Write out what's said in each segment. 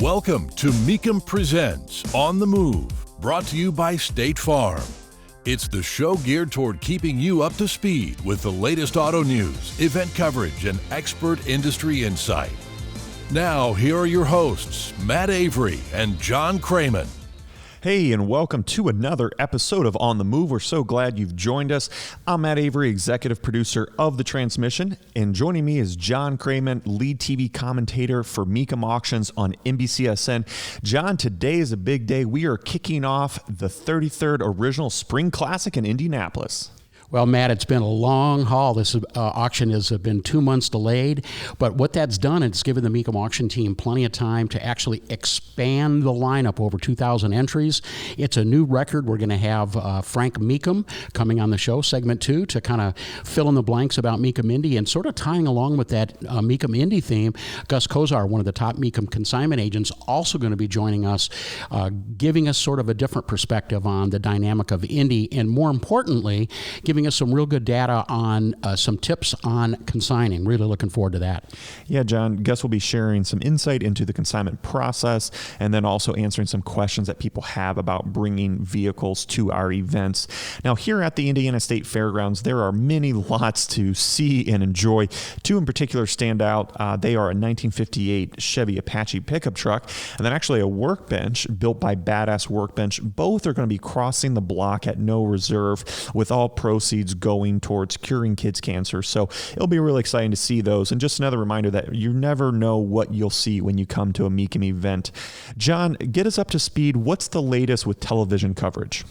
Welcome to Mecum Presents On the Move, brought to you by State Farm. It's the show geared toward keeping you up to speed with the latest auto news, event coverage, and expert industry insight. Now, here are your hosts, Matt Avery and John Kraman. Hey, and welcome to another episode of On the Move. We're so glad you've joined us. I'm Matt Avery, executive producer of The Transmission, and joining me is John Kraman, lead TV commentator for Mecum Auctions on NBCSN. John, today is a big day. We are kicking off the 33rd Original Spring Classic in Indianapolis. Well, Matt, it's been a long haul. This auction has been 2 months delayed, but what that's done, it's given the Mecum auction team plenty of time to actually expand the lineup over 2,000 entries. It's a new record. We're going to have Frank Mecum coming on the show, segment 2, to kind of fill in the blanks about Mecum Indy, and sort of tying along with that Mecum Indy theme. Gus Kosar, one of the top Mecum consignment agents, also going to be joining us, giving us sort of a different perspective on the dynamic of Indy, and more importantly, giving us some real good data on some tips on consigning. Really looking forward to that. Yeah, John, Gus will be sharing some insight into the consignment process and then also answering some questions that people have about bringing vehicles to our events. Now, here at the Indiana State Fairgrounds, there are many lots to see and enjoy. Two in particular stand out. They are a 1958 Chevy Apache pickup truck and then actually a workbench built by Badass Workbench. Both are going to be crossing the block at no reserve, with all proceeds going towards curing kids' cancer. So it'll be really exciting to see those. And just another reminder that you never know what you'll see when you come to a Mecum event. John, get us up to speed. What's the latest with television coverage?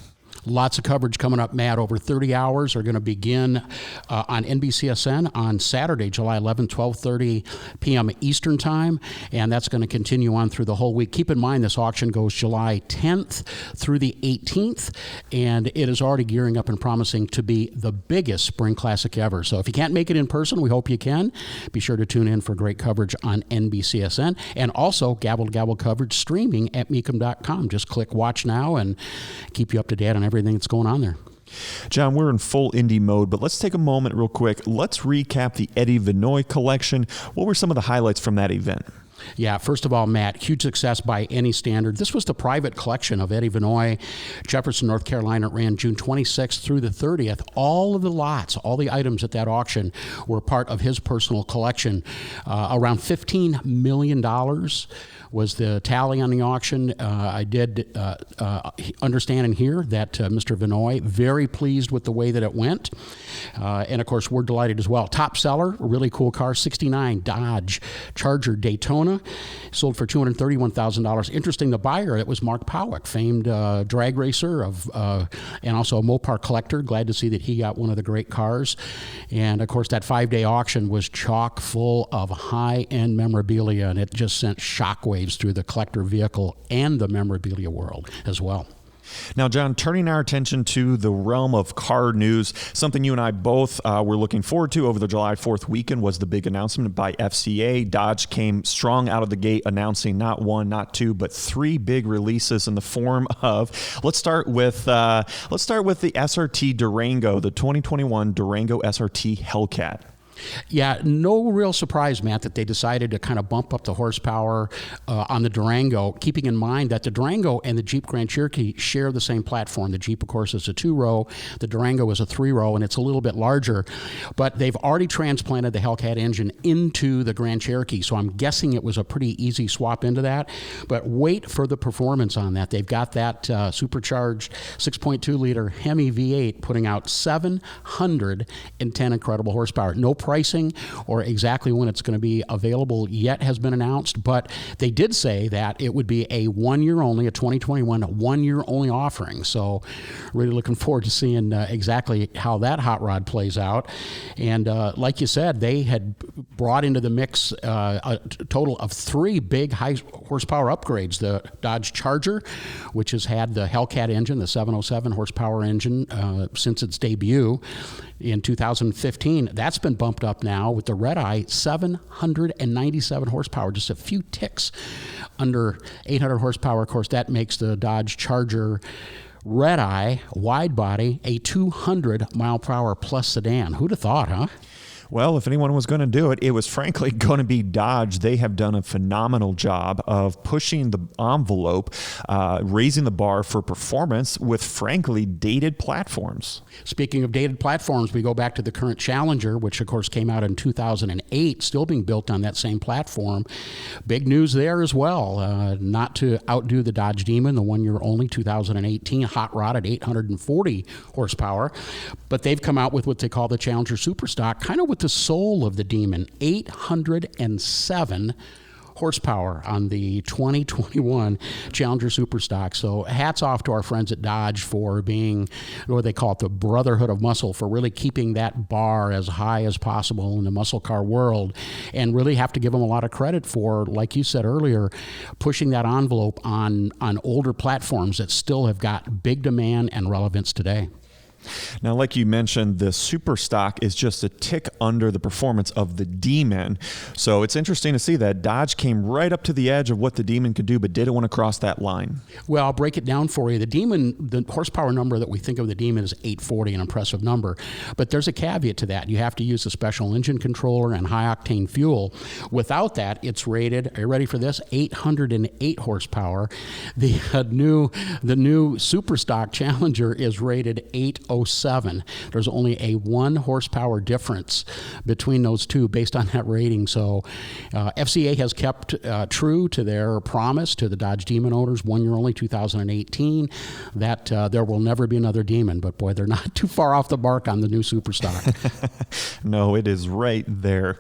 Lots of coverage coming up, Matt. Over 30 hours are going to begin on NBCSN on Saturday, July 11, 12:30 p.m. Eastern Time, and that's going to continue on through the whole week. Keep in mind, this auction goes July 10th through the 18th, and it is already gearing up and promising to be the biggest spring classic ever. So if you can't make it in person, we hope you can. Be sure to tune in for great coverage on NBCSN, and also gavel-to-gavel coverage streaming at Mecum.com. Just click Watch Now and keep you up to date on everything that's going on there. John, we're in full indie mode, but let's take a moment real quick. Let's recap the Eddie Vinoy collection. What were some of the highlights from that event? Yeah, first of all, Matt, huge success by any standard. This was the private collection of Eddie Vinoy, Jefferson, North Carolina. It ran June 26th through the 30th. All of the lots, all the items at that auction were part of his personal collection. Around $15 million was the tally on the auction. I did understand and hear that Mr. Vinoy, very pleased with the way that it went. And of course, we're delighted as well. Top seller, a really cool car, 69 Dodge Charger Daytona, sold for $231,000. Interesting, the buyer, it was Mark Powick, famed drag racer and also a Mopar collector. Glad to see that he got one of the great cars. And of course, that 5-day auction was chock full of high-end memorabilia, and it just sent shockwaves through the collector vehicle and the memorabilia world as well. Now, John, turning our attention to the realm of car news, something you and I both were looking forward to over the July 4th weekend was the big announcement by FCA. Dodge came strong out of the gate, announcing not one, not two, but 3 big releases in the form of, let's start with the SRT Durango, the 2021 Durango SRT Hellcat. Yeah, no real surprise, Matt, that they decided to kind of bump up the horsepower on the Durango, keeping in mind that the Durango and the Jeep Grand Cherokee share the same platform. The Jeep, of course, is a 2-row. The Durango is a 3-row, and it's a little bit larger. But they've already transplanted the Hellcat engine into the Grand Cherokee, so I'm guessing it was a pretty easy swap into that. But wait for the performance on that. They've got that supercharged 6.2-liter Hemi V8 putting out 710 incredible horsepower. No pricing or exactly when it's going to be available yet has been announced, but they did say that it would be a 1-year only, a 2021 1-year only offering. So really looking forward to seeing exactly how that hot rod plays out. And like you said, they had brought into the mix a total of 3 big high horsepower upgrades. The Dodge Charger, which has had the Hellcat engine, the 707 horsepower engine since its debut in 2015. That's been bumped up now with the Redeye, 797 horsepower, just a few ticks under 800 horsepower. Of course, that makes the Dodge Charger Redeye wide body a 200 mile per hour plus sedan. Who'd have thought, huh? Well, if anyone was going to do it, it was frankly going to be Dodge. They have done a phenomenal job of pushing the envelope, raising the bar for performance with frankly dated platforms. Speaking of dated platforms, we go back to the current Challenger, which of course came out in 2008, still being built on that same platform. Big news there as well. Not to outdo the Dodge Demon, the one-year only 2018 hot rod at 840 horsepower, but they've come out with what they call the Challenger Super Stock, kind of with the soul of the Demon, 807 horsepower on the 2021 Challenger Super Stock. So hats off to our friends at Dodge for being, what they call it, the brotherhood of muscle, for really keeping that bar as high as possible in the muscle car world, and really have to give them a lot of credit for, like you said earlier, pushing that envelope on older platforms that still have got big demand and relevance today. Now, like you mentioned, the Super Stock is just a tick under the performance of the Demon. So it's interesting to see that Dodge came right up to the edge of what the Demon could do, but didn't want to cross that line. Well, I'll break it down for you. The Demon, the horsepower number that we think of the Demon is 840, an impressive number. But there's a caveat to that. You have to use a special engine controller and high-octane fuel. Without that, it's rated, are you ready for this, 808 horsepower. The new Super Stock Challenger is rated 807. There's only a 1 horsepower difference between those two based on that rating. So FCA has kept true to their promise to the Dodge Demon owners, 1 year only, 2018, that there will never be another Demon. But boy, they're not too far off the mark on the new Super Stock. No, it is right there.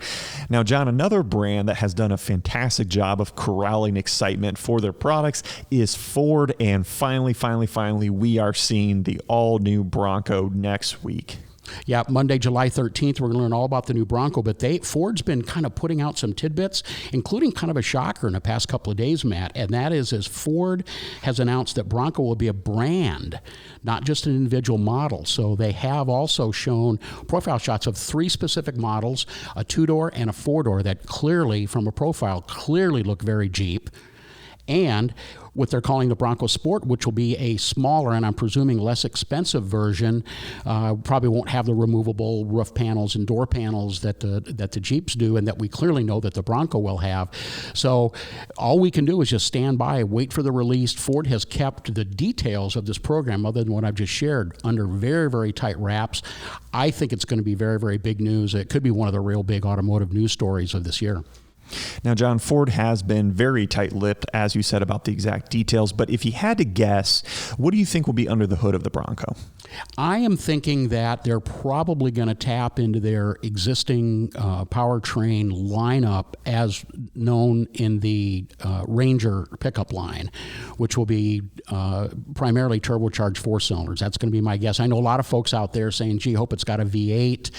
Now, John, another brand that has done a fantastic job of corralling excitement for their products is Ford. And finally, we are seeing the all-new Bronco next week. Yeah, Monday, July 13th, we're going to learn all about the new Bronco, but Ford's been kind of putting out some tidbits, including kind of a shocker in the past couple of days, Matt, and that is as Ford has announced that Bronco will be a brand, not just an individual model. So they have also shown profile shots of 3 specific models, a 2-door and a 4-door that clearly, from a profile, clearly look very Jeep, and what they're calling the Bronco Sport, which will be a smaller and I'm presuming less expensive version. Probably won't have the removable roof panels and door panels that the Jeeps do, and that we clearly know that the Bronco will have. So all we can do is just stand by, wait for the release. Ford has kept the details of this program, other than what I've just shared, under very, very tight wraps. I think it's going to be very, very big news. It could be one of the real big automotive news stories of this year. Now, John, Ford has been very tight-lipped, as you said, about the exact details. But if you had to guess, what do you think will be under the hood of the Bronco? I am thinking that they're probably going to tap into their existing powertrain lineup as known in the Ranger pickup line, which will be primarily turbocharged 4-cylinders. That's going to be my guess. I know a lot of folks out there saying, gee, hope it's got a V8.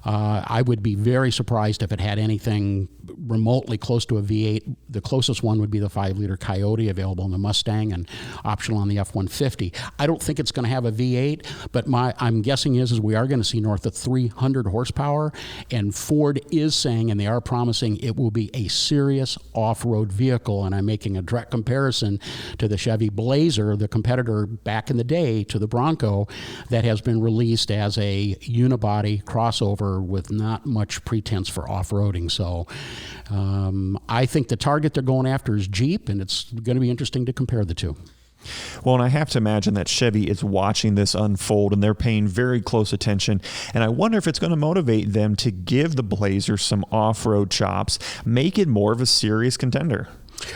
I would be very surprised if it had anything remotely close to a V8. The closest one would be the 5-liter Coyote available in the Mustang and optional on the F-150. I don't think it's going to have a V8, but I'm guessing is we are going to see north of 300 horsepower, and Ford is saying, and they are promising, it will be a serious off-road vehicle, and I'm making a direct comparison to the Chevy Blazer, the competitor back in the day to the Bronco, that has been released as a unibody crossover with not much pretense for off-roading. So I think the target they're going after is Jeep, and it's going to be interesting to compare the two. Well, and I have to imagine that Chevy is watching this unfold, and they're paying very close attention. And I wonder if it's going to motivate them to give the Blazer some off-road chops, make it more of a serious contender.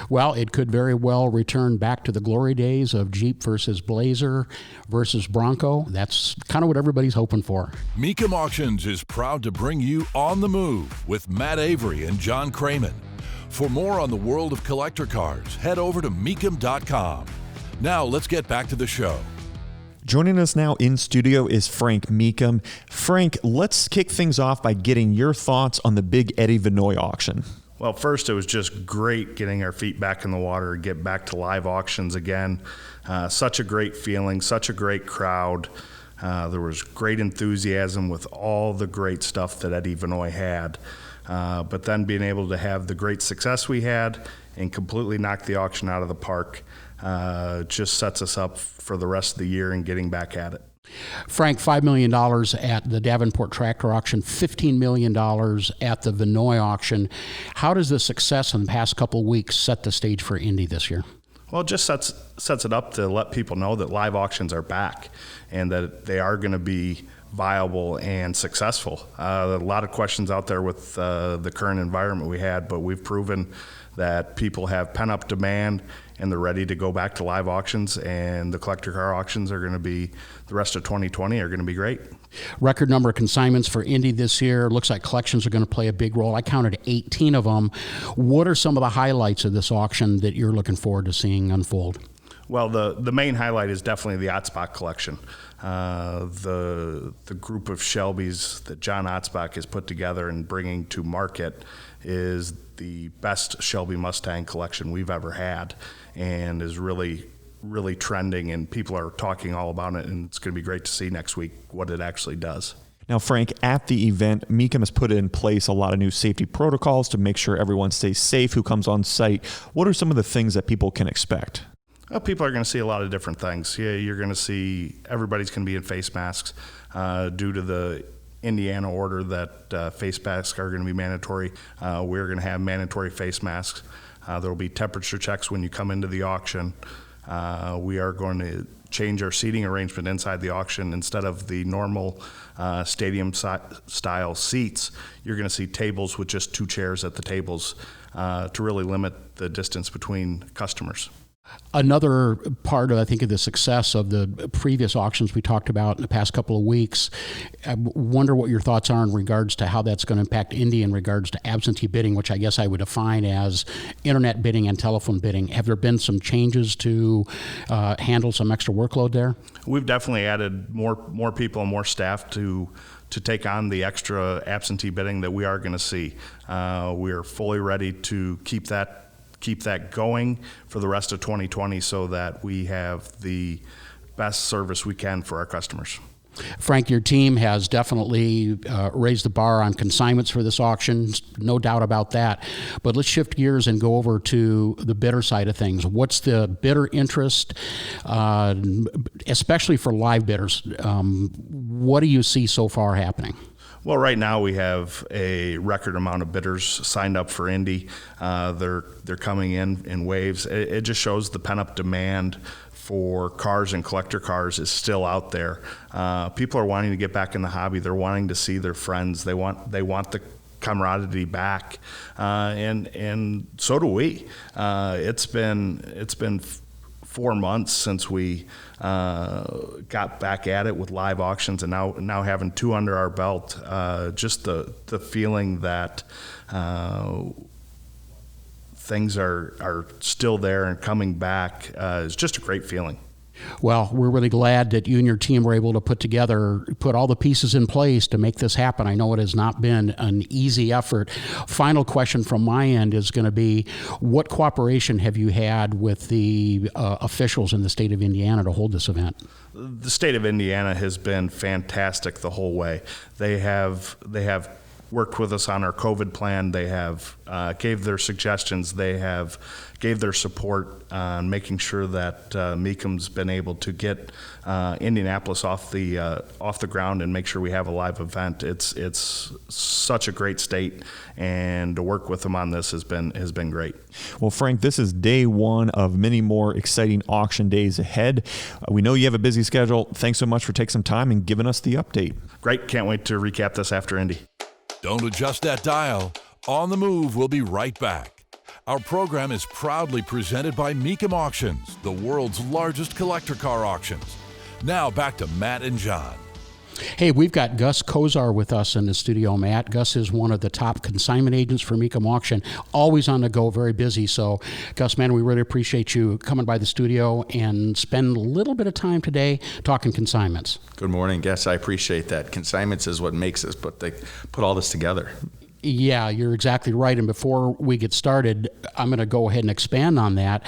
Well, it could very well return back to the glory days of Jeep versus Blazer versus Bronco. That's kind of what everybody's hoping for. Mecum Auctions is proud to bring you On the Move with Matt Avery and John Kraman. For more on the world of collector cars, head over to Mecum.com. Now let's get back to the show. Joining us now in studio is Frank Mecum. Frank, let's kick things off by getting your thoughts on the big Eddie Vinoy auction. Well, first, it was just great getting our feet back in the water, get back to live auctions again. Such a great feeling, such a great crowd. There was great enthusiasm with all the great stuff that Eddie Vinoy had. But then being able to have the great success we had and completely knock the auction out of the park just sets us up for the rest of the year and getting back at it. Frank, $5 million at the Davenport Tractor Auction, $15 million at the Vinoy Auction. How does the success in the past couple of weeks set the stage for Indy this year? Well, it just sets it up to let people know that live auctions are back and that they are going to be viable and successful. A lot of questions out there with the current environment we had, but we've proven that people have pent-up demand and they're ready to go back to live auctions, and the collector car auctions are going to be, the rest of 2020 are going to be great. Record number of consignments for Indy this year. Looks like collections are going to play a big role. I counted 18 of them. What are some of the highlights of this auction that you're looking forward to seeing unfold? Well, the main highlight is definitely the Otzbach collection. The group of Shelbys that John Otzbach has put together and bringing to market is the best Shelby Mustang collection we've ever had, and is really trending, and people are talking all about it, and it's going to be great to see next week what it actually does. Now, Frank, at the event, Mecum has put in place a lot of new safety protocols to make sure everyone stays safe who comes on site. What are some of the things that people can expect? Well, people are going to see a lot of different things. Yeah, you're going to see everybody's going to be in face masks due to the Indiana order that face masks are going to be mandatory. We're going to have mandatory face masks. There will be temperature checks when you come into the auction. We are going to change our seating arrangement inside the auction. Instead of the normal stadium-style seats, you're going to see tables with just 2 chairs at the tables to really limit the distance between customers. Another part, I think, of the success of the previous auctions we talked about in the past couple of weeks, I wonder what your thoughts are in regards to how that's going to impact Indy in regards to absentee bidding, which I guess I would define as internet bidding and telephone bidding. Have there been some changes to handle some extra workload there? We've definitely added more people and more staff to take on the extra absentee bidding that we are going to see. We are fully ready to keep that going for the rest of 2020 so that we have the best service we can for our customers. Frank, your team has definitely raised the bar on consignments for this auction, no doubt about that. But let's shift gears and go over to the bidder side of things. What's the bidder interest, especially for live bidders? What do you see so far happening? Well, right now we have a record amount of bidders signed up for Indy. They're coming in waves. It just shows the pent-up demand for cars and collector cars is still out there. People are wanting to get back in the hobby. They're wanting to see their friends. They want the camaraderie back, and so do we. It's been 4 months since we got back at it with live auctions, and now having 2 under our belt, just the feeling that things are still there and coming back is just a great feeling. Well, we're really glad that you and your team were able to put all the pieces in place to make this happen. I know it has not been an easy effort. Final question from my end is going to be, what cooperation have you had with the officials in the state of Indiana to hold this event? The state of Indiana has been fantastic the whole way. They have worked with us on our COVID plan. They have gave their suggestions. They have gave their support on making sure that Mecum's been able to get Indianapolis off the ground and make sure we have a live event. It's such a great state, and to work with them on this has been great. Well, Frank, this is day 1 of many more exciting auction days ahead. We know you have a busy schedule. Thanks so much for taking some time and giving us the update. Great. Can't wait to recap this after Indy. Don't adjust that dial. On the Move will be right back. Our program is proudly presented by Mecum Auctions, the world's largest collector car auctions. Now back to Matt and John. Hey, we've got Gus Kosar with us in the studio, Matt. Gus is one of the top consignment agents for Mecum Auction, always on the go, very busy. So, Gus, man, we really appreciate you coming by the studio and spend a little bit of time today talking consignments. Good morning, Gus. I appreciate that. Consignments is what makes us, but they put all this together. Yeah, you're exactly right. And before we get started, I'm going to go ahead and expand on that.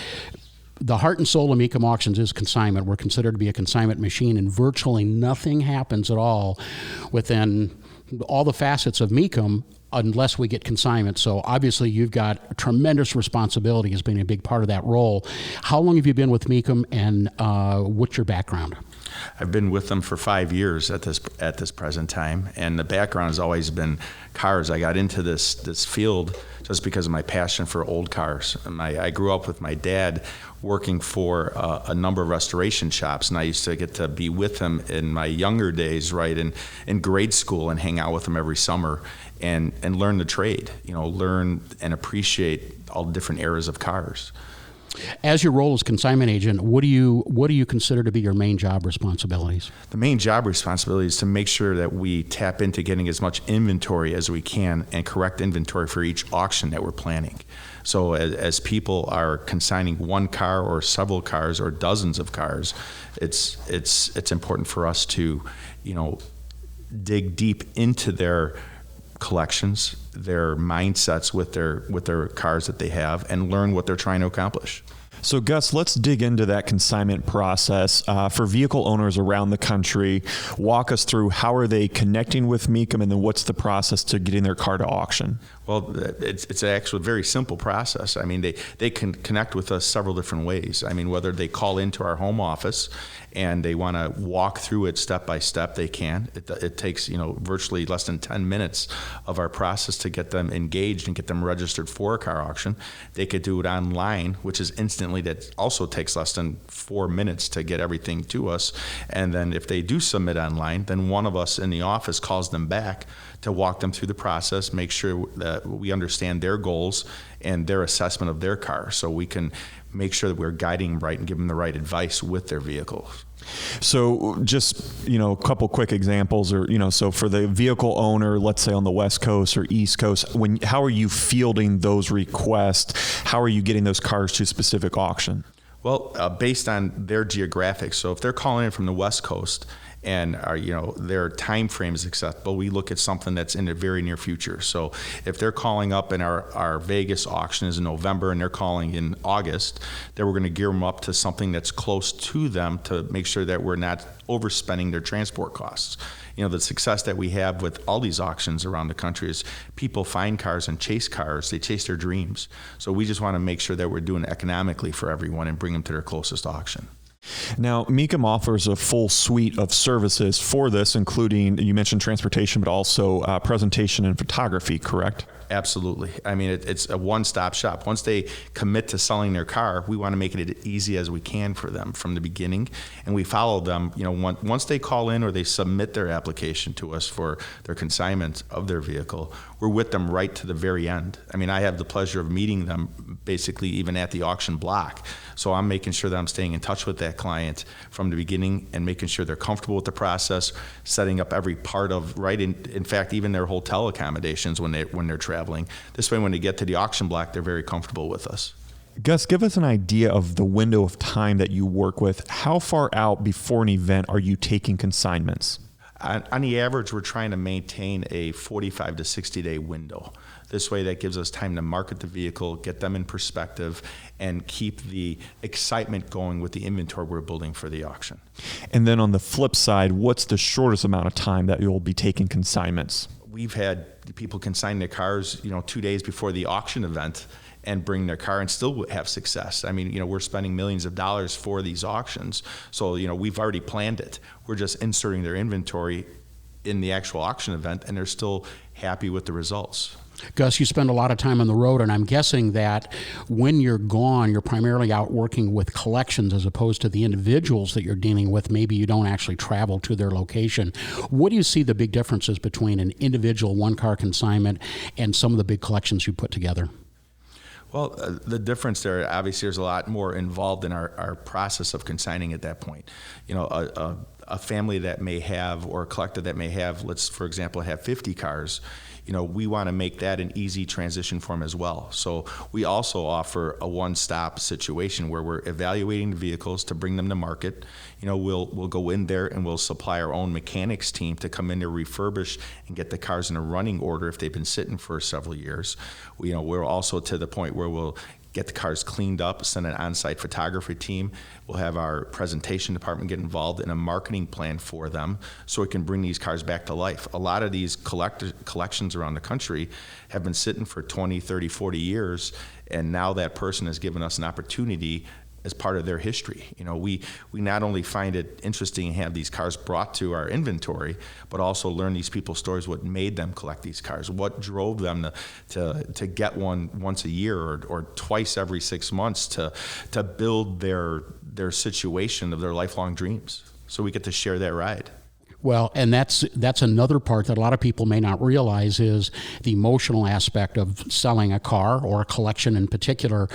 The heart and soul of Mecum Auctions is consignment. We're considered to be a consignment machine, and virtually nothing happens at all within all the facets of Mecum unless we get consignment. So obviously you've got a tremendous responsibility as being a big part of that role. How long have you been with Mecum, and what's your background? I've been with them for 5 years at this present time, and the background has always been cars. I got into this field just because of my passion for old cars. I grew up with my dad working for a number of restoration shops, and I used to get to be with him in my younger days, right, in grade school, and hang out with him every summer and learn the trade, learn and appreciate all the different eras of cars. As your role as consignment agent, what do you consider to be your main job responsibilities? The main job responsibility is to make sure that we tap into getting as much inventory as we can and correct inventory for each auction that we're planning. So as people are consigning one car or several cars or dozens of cars, it's important for us to, dig deep into their collections, their mindsets with their cars that they have, and learn what they're trying to accomplish. So Gus, let's dig into that consignment process. For vehicle owners around the country, walk us through how are they connecting with Mecum, and then what's the process to getting their car to auction? Well, it's actually a very simple process. I mean, they can connect with us several different ways. I mean, whether they call into our home office and they want to walk through it step by step, they can. It takes, virtually less than 10 minutes of our process to get them engaged and get them registered for a car auction. They could do it online, which is instantly. That also takes less than 4 minutes to get everything to us. And then if they do submit online, then one of us in the office calls them back to walk them through the process, make sure that we understand their goals and their assessment of their car, so we can make sure that we're guiding them right and give them the right advice with their vehicles. So just, a couple quick examples, or, so for the vehicle owner, let's say on the West Coast or East Coast, how are you fielding those requests? How are you getting those cars to a specific auction? Well, based on their geographic. So if they're calling in from the West Coast and their time frame is acceptable, we look at something that's in the very near future. So if they're calling up and our Vegas auction is in November and they're calling in August, then we're going to gear them up to something that's close to them to make sure that we're not overspending their transport costs. The success that we have with all these auctions around the country is people find cars and chase cars. They chase their dreams. So we just want to make sure that we're doing it economically for everyone and bring them to their closest auction. Now, Mecum offers a full suite of services for this, including, you mentioned transportation, but also presentation and photography, correct? Absolutely. I mean, it's a one-stop shop. Once they commit to selling their car, we want to make it as easy as we can for them from the beginning. And we follow them, once they call in or they submit their application to us for their consignment of their vehicle, we're with them right to the very end. I mean, I have the pleasure of meeting them basically even at the auction block. So I'm making sure that I'm staying in touch with that client from the beginning and making sure they're comfortable with the process, setting up every part of, in fact, even their hotel accommodations when they're traveling. This way, when they get to the auction block, they're very comfortable with us. Gus, give us an idea of the window of time that you work with. How far out before an event are you taking consignments? On the average, we're trying to maintain a 45 to 60-day window. This way, that gives us time to market the vehicle, get them in perspective, and keep the excitement going with the inventory we're building for the auction. And then on the flip side, what's the shortest amount of time that you'll be taking consignments? We've had people consign their cars, 2 days before the auction event and bring their car and still have success. I mean, we're spending millions of dollars for these auctions. So, we've already planned it. We're just inserting their inventory in the actual auction event, and they're still happy with the results. Gus, you spend a lot of time on the road, and I'm guessing that when you're gone, you're primarily out working with collections as opposed to the individuals that you're dealing with. Maybe you don't actually travel to their location. What do you see the big differences between an individual one-car consignment and some of the big collections you put together? Well, the difference there, obviously, there's a lot more involved in our process of consigning at that point. A family that may have, or a collector that may have, let's, for example, have 50 cars, we want to make that an easy transition for them as well. So we also offer a one-stop situation where we're evaluating the vehicles to bring them to market. We'll go in there and we'll supply our own mechanics team to come in to refurbish and get the cars in a running order if they've been sitting for several years. We're also to the point where we'll get the cars cleaned up, send an on-site photography team. We'll have our presentation department get involved in a marketing plan for them so it can bring these cars back to life. A lot of these collections around the country have been sitting for 20, 30, 40 years, and now that person has given us an opportunity as part of their history. We not only find it interesting to have these cars brought to our inventory, but also learn these people's stories, what made them collect these cars, what drove them to get one once a year or twice every 6 months to build their situation of their lifelong dreams. So we get to share that ride. Well, and that's another part that a lot of people may not realize is the emotional aspect of selling a car or a collection in particular.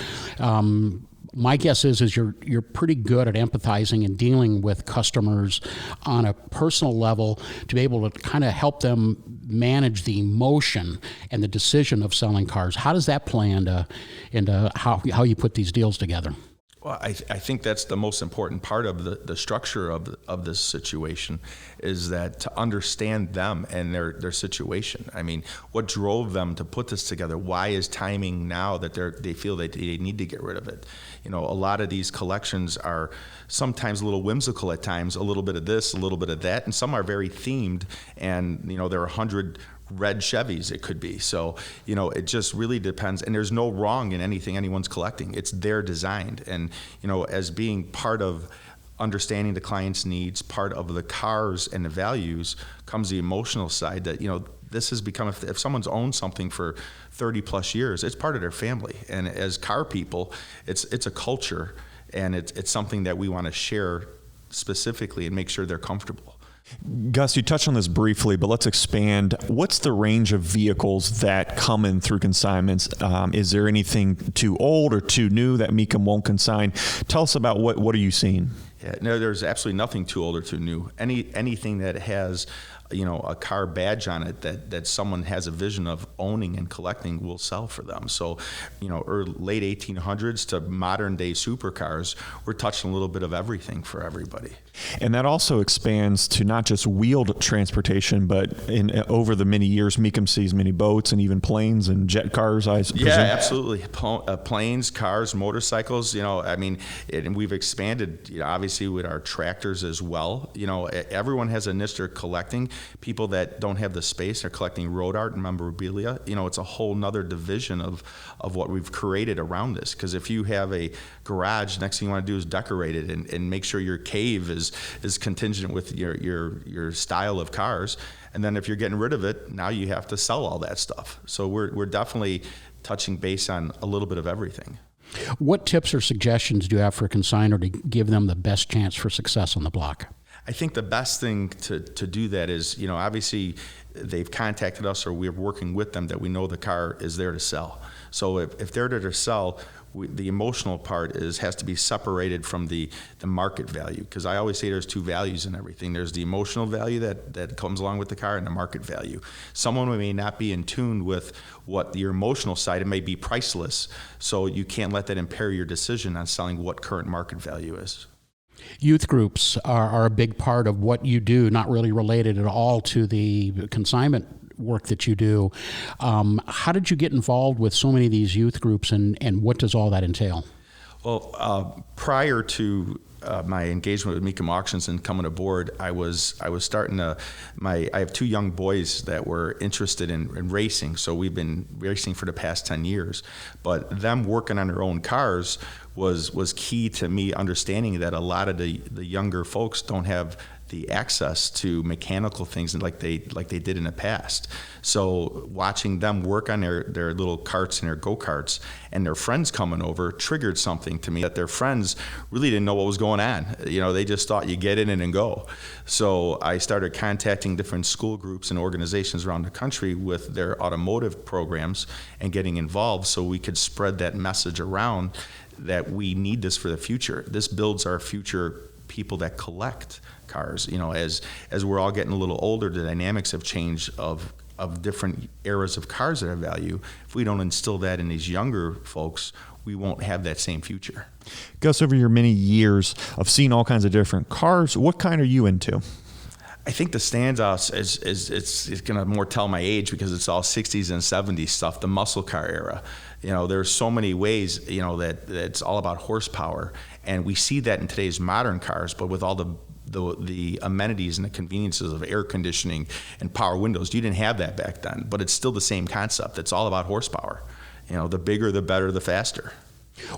My guess is you're pretty good at empathizing and dealing with customers on a personal level to be able to kind of help them manage the emotion and the decision of selling cars. How does that play into how you put these deals together? Well, I think that's the most important part of the structure of this situation, is that to understand them and their situation. I mean, what drove them to put this together? Why is timing now that they feel they need to get rid of it? A lot of these collections are sometimes a little whimsical at times, a little bit of this, a little bit of that, and some are very themed, and there are 100 red Chevys it could be. So, it just really depends. And there's no wrong in anything anyone's collecting. It's their designed. And, as being part of understanding the client's needs, part of the cars and the values, comes the emotional side that, this has become, if someone's owned something for 30 plus years, it's part of their family. And as car people, it's a culture, and it's something that we want to share specifically and make sure they're comfortable. Gus, you touched on this briefly, but let's expand. What's the range of vehicles that come in through consignments? Is there anything too old or too new that Mecum won't consign? Tell us about what are you seeing? Yeah, no, there's absolutely nothing too old or too new. Anything that has a car badge on it that someone has a vision of owning and collecting will sell for them. So, late 1800s to modern day supercars, we're touching a little bit of everything for everybody. And that also expands to not just wheeled transportation, but over the many years, Mecum sees many boats and even planes and jet cars, I presume. Yeah, absolutely. Planes, cars, motorcycles, and we've expanded, obviously, with our tractors as well. Everyone has a niche they're collecting. People that don't have the space are collecting road art and memorabilia. It's a whole nother division of what we've created around this. Because if you have a garage, next thing you want to do is decorate it and make sure your cave is contingent with your style of cars. And then if you're getting rid of it, now you have to sell all that stuff. So we're definitely touching base on a little bit of everything. What tips or suggestions do you have for a consignor to give them the best chance for success on the block? I think the best thing to do that is, obviously they've contacted us or we're working with them that we know the car is there to sell. So if they're there to sell, the emotional part has to be separated from the market value, because I always say there's two values in everything. There's the emotional value that comes along with the car, and the market value. Someone may not be in tune with what your emotional side, it may be priceless, so you can't let that impair your decision on selling what current market value is. Youth groups are a big part of what you do, not really related at all to the consignment work that you do. How did you get involved with so many of these youth groups, and what does all that entail? Well, prior to my engagement with Mecum Auctions and coming aboard, I was starting I have two young boys that were interested in racing, so we've been racing for the past 10 years. But them working on their own cars was key to me understanding that a lot of the younger folks don't have the access to mechanical things like they did in the past. So watching them work on their little carts and their go-karts, and their friends coming over triggered something to me that their friends really didn't know what was going on. They just thought you get in it and go. So I started contacting different school groups and organizations around the country with their automotive programs and getting involved so we could spread that message around that we need this for the future. This builds our future people that collect cars. As we're all getting a little older, the dynamics have changed of different eras of cars that have value. If we don't instill that in these younger folks, we won't have that same future. Gus, over your many years of seeing all kinds of different cars, what kind are you into? I think the standouts is it's going to more tell my age because it's all 60s and 70s stuff, the muscle car era. There's so many ways, that it's all about horsepower. And we see that in today's modern cars, but with all the amenities and the conveniences of air conditioning and power windows, you didn't have that back then. But it's still the same concept. It's all about horsepower. The bigger, the better, the faster.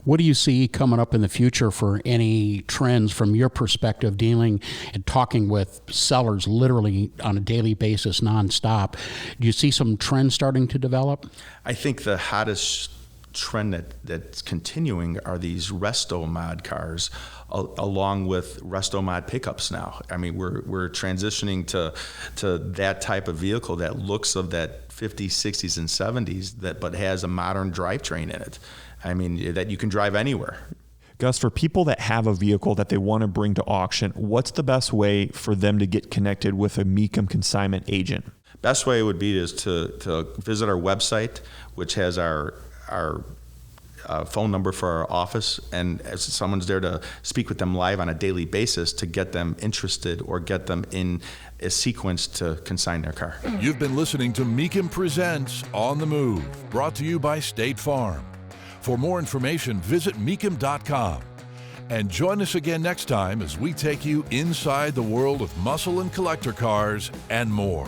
What do you see coming up in the future for any trends from your perspective, dealing and talking with sellers literally on a daily basis, nonstop? Do you see some trends starting to develop? I think the hottest trend that's continuing are these resto mod cars, along with resto mod pickups now. I mean, we're transitioning to that type of vehicle that looks of that 50s, 60s, and 70s, but has a modern drivetrain in it. I mean, that you can drive anywhere. Gus, for people that have a vehicle that they want to bring to auction, what's the best way for them to get connected with a Mecum consignment agent? Best way would be to visit our website, which has our phone number for our office, and as someone's there to speak with them live on a daily basis to get them interested or get them in a sequence to consign their car. You've been listening to Mecum Presents On the Move, brought to you by State Farm. For more information, visit Mecum.com. And join us again next time as we take you inside the world of muscle and collector cars and more.